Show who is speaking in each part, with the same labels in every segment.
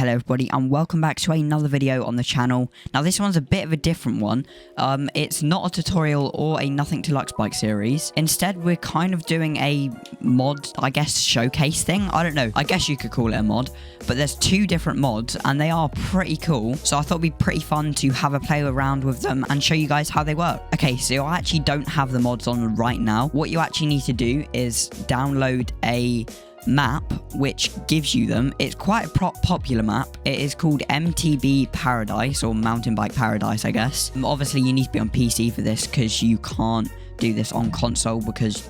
Speaker 1: Hello everybody and welcome back to another video on the channel. Now this one's a bit of a different one. It's not a tutorial or a Nothing to Lux bike series. Instead we're kind of doing a mod, I guess, showcase thing. I don't know, I guess you could call it a mod. But there's two different mods and they are pretty cool. So I thought it'd be pretty fun to have a play around with them and show you guys how they work. Okay, so I actually don't have the mods on right now. What you actually need to do is download a map which gives you them. It's quite a popular map. It is called MTB Paradise, or Mountain Bike Paradise, I guess. Obviously you need to be on PC for this because you can't do this on console because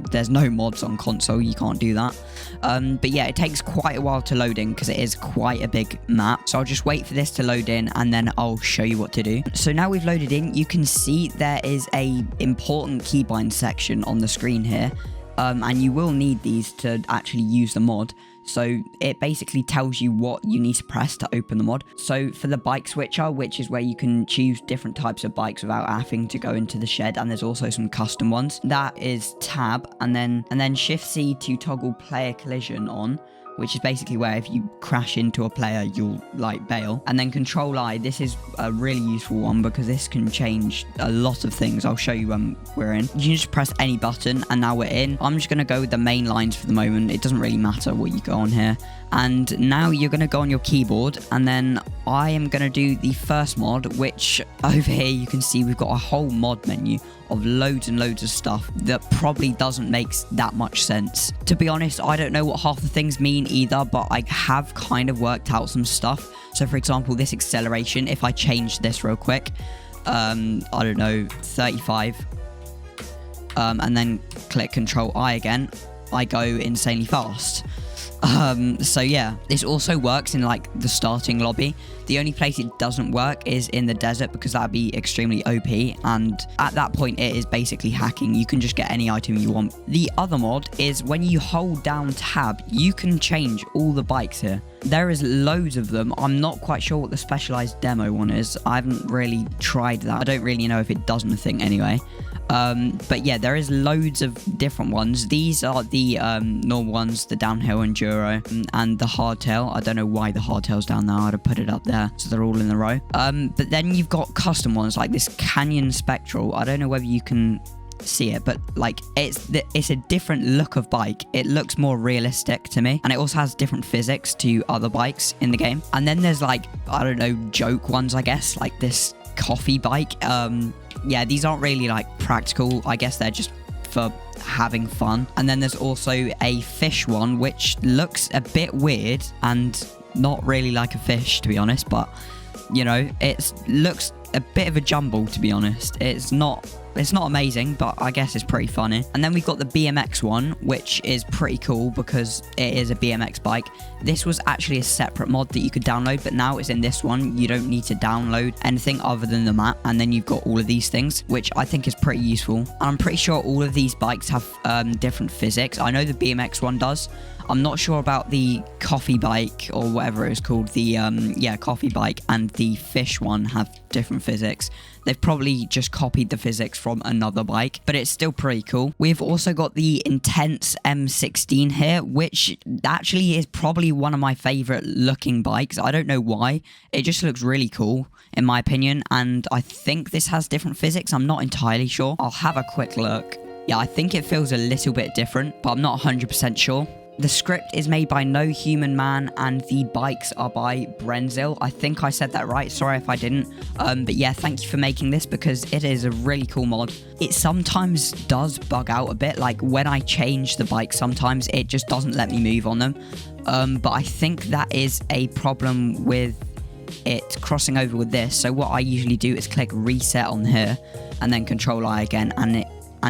Speaker 1: there's no mods on console. You can't do that. But yeah, it takes quite a while to load in because it is quite a big map. So I'll just wait for this to load in and then I'll show you what to do. So now we've loaded in, you can see there is a important keybind section on the screen here. And you will need these to actually use the mod. So it basically tells you what you need to press to open the mod. So for the bike switcher, which is where you can choose different types of bikes without having to go into the shed, and there's also some custom ones, that is tab, and then shift C to toggle player collision on, which is basically where if you crash into a player, you'll like bail. And then control I, this is a really useful one because this can change a lot of things. I'll show you when we're in. You just press any button and now we're in. I'm just gonna go with the main lines for the moment. It doesn't really matter what you go on here. And now you're gonna go on your keyboard and then I am gonna do the first mod, which over here you can see we've got a whole mod menu of loads and loads of stuff that probably doesn't make that much sense. To be honest, I don't know what half the things mean either, but I have kind of worked out some stuff. So for example, this acceleration, if I change this real quick, I don't know, 35, and then click Control I again, I go insanely fast. So yeah, this also works in like the starting lobby. The only place it doesn't work is in the desert because that'd be extremely OP, and at that point it is basically hacking. You can just get any item you want. The other mod is when you hold down tab, you can change all the bikes here. There is loads of them. I'm not quite sure what the specialized demo one is. I haven't really tried that. I don't really know if it does anything anyway. But yeah, there is loads of different ones. These are the normal ones, the downhill enduro and the hardtail. I don't know why the hardtail's down there. I'd have put it up there so they're all in the row. But then you've got custom ones like this Canyon Spectral. I don't know whether you can see it, but like it's a different look of bike. It looks more realistic to me, and it also has different physics to other bikes in the game. And then there's like, I don't know, joke ones, I guess, like this coffee bike. Yeah, these aren't really like practical. I guess they're just for having fun. And then there's also a fish one, which looks a bit weird and not really like a fish, to be honest. But, you know, it looks a bit of a jumble, to be honest. It's not amazing, but I guess it's pretty funny. And then we've got the BMX one, which is pretty cool because it is a BMX bike. This was actually a separate mod that you could download, but now it's in this one. You don't need to download anything other than the map. And then you've got all of these things, which I think is pretty useful. And I'm pretty sure all of these bikes have different physics. I know the BMX one does. I'm not sure about the coffee bike or whatever it's called. The, yeah, coffee bike and the fish one have different physics. They've probably just copied the physics from another bike, but it's still pretty cool. We've also got the Intense M16 here, which actually is probably one of my favorite looking bikes. I don't know why. It just looks really cool, in my opinion, and I think this has different physics. I'm not entirely sure. I'll have a quick look. Yeah, I think it feels a little bit different, but I'm not 100% sure. The script is made by No Human Man and the bikes are by Brenzil. I think I said that right. Sorry if I didn't. But yeah, thank you for making this because it is a really cool mod. It sometimes does bug out a bit. Like when I change the bike, sometimes it just doesn't let me move on them. But I think that is a problem with it crossing over with this. So what I usually do is click reset on here and then Control I again, and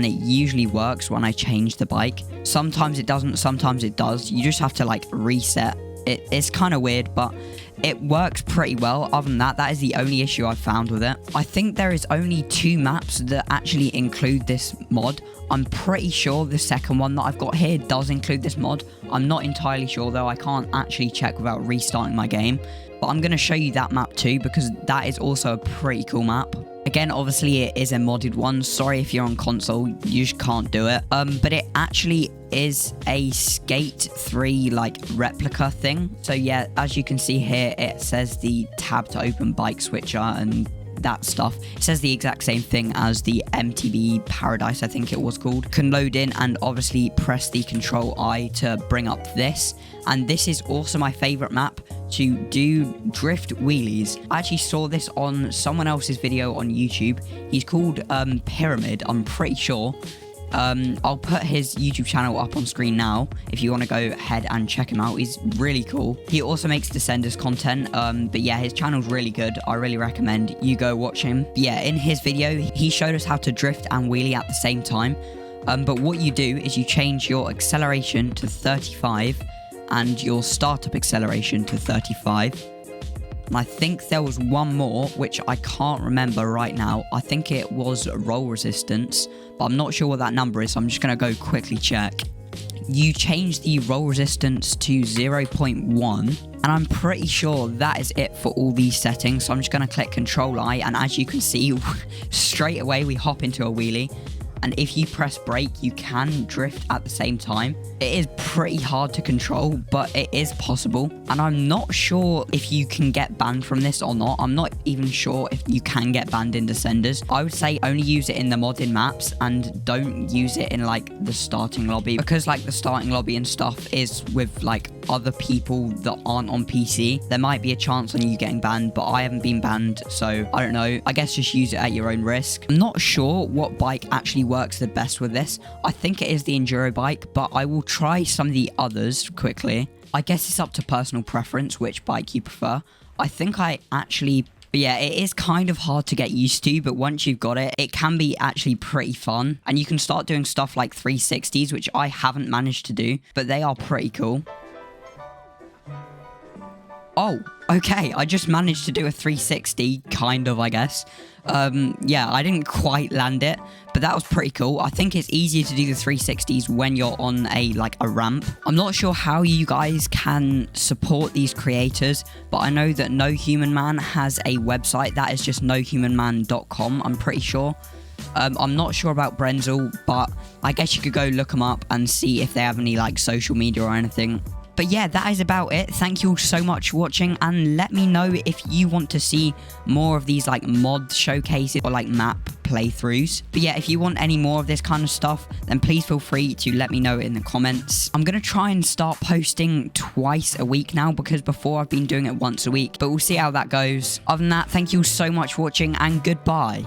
Speaker 1: it usually works when I change the bike. Sometimes it doesn't, sometimes it does. You just have to like reset. It's kind of weird, but it works pretty well. Other than that, that is the only issue I've found with it. I think there is only 2 maps that actually include this mod. I'm pretty sure the second one that I've got here does include this mod. I'm not entirely sure though. I can't actually check without restarting my game. But I'm going to show you that map too because that is also a pretty cool map. Again, obviously it is a modded one. Sorry if you're on console, you just can't do it. But it actually is a Skate 3 like replica thing. So yeah, as you can see here, it says the tab to open bike switcher and that stuff. It says the exact same thing as the MTB Paradise, I think it was called. Can load in and obviously press the Control I to bring up this. And this is also my favorite map to do drift wheelies. I actually saw this on someone else's video on YouTube. He's called Pyramid, I'm pretty sure. I'll put his YouTube channel up on screen now if you want to go ahead and check him out. He's really cool. He also makes Descenders content, but yeah, his channel's really good. I really recommend you go watch him. But yeah, in his video, he showed us how to drift and wheelie at the same time. But what you do is you change your acceleration to 35 and your startup acceleration to 35. And I think there was one more, which I can't remember right now. I think it was roll resistance, but I'm not sure what that number is, so I'm just going to go quickly check. You change the roll resistance to 0.1, and I'm pretty sure that is it for all these settings. So I'm just going to click Control I, and as you can see, straight away we hop into a wheelie. And if you press brake, you can drift at the same time. It is pretty hard to control, but it is possible. And I'm not sure if you can get banned from this or not. I'm not even sure if you can get banned in Descenders. I would say only use it in the modded maps and don't use it in like the starting lobby, because like the starting lobby and stuff is with like other people that aren't on PC. There might be a chance on you getting banned, but I haven't been banned, so I don't know. I guess just use it at your own risk. I'm not sure what bike actually works the best with this. I think it is the enduro bike, but I will try some of the others quickly. I guess it's up to personal preference which bike you prefer. I think I actually... But yeah, it is kind of hard to get used to, but once you've got it, it can be actually pretty fun. And you can start doing stuff like 360s, which I haven't managed to do, but they are pretty cool. Oh, okay, I just managed to do a 360, kind of, I guess. Yeah, I didn't quite land it, but that was pretty cool. I think it's easier to do the 360s when you're on a ramp. I'm not sure how you guys can support these creators, but I know that No Human Man has a website that is just nohumanman.com, I'm pretty sure. I'm not sure about Brenzel, but I guess you could go look them up and see if they have any social media or anything. But yeah, that is about it. Thank you all so much for watching, and let me know if you want to see more of these mod showcases or map playthroughs. But yeah, if you want any more of this kind of stuff, then please feel free to let me know in the comments. I'm going to try and start posting twice a week now, because before I've been doing it once a week, but we'll see how that goes. Other than that, thank you all so much for watching, and goodbye.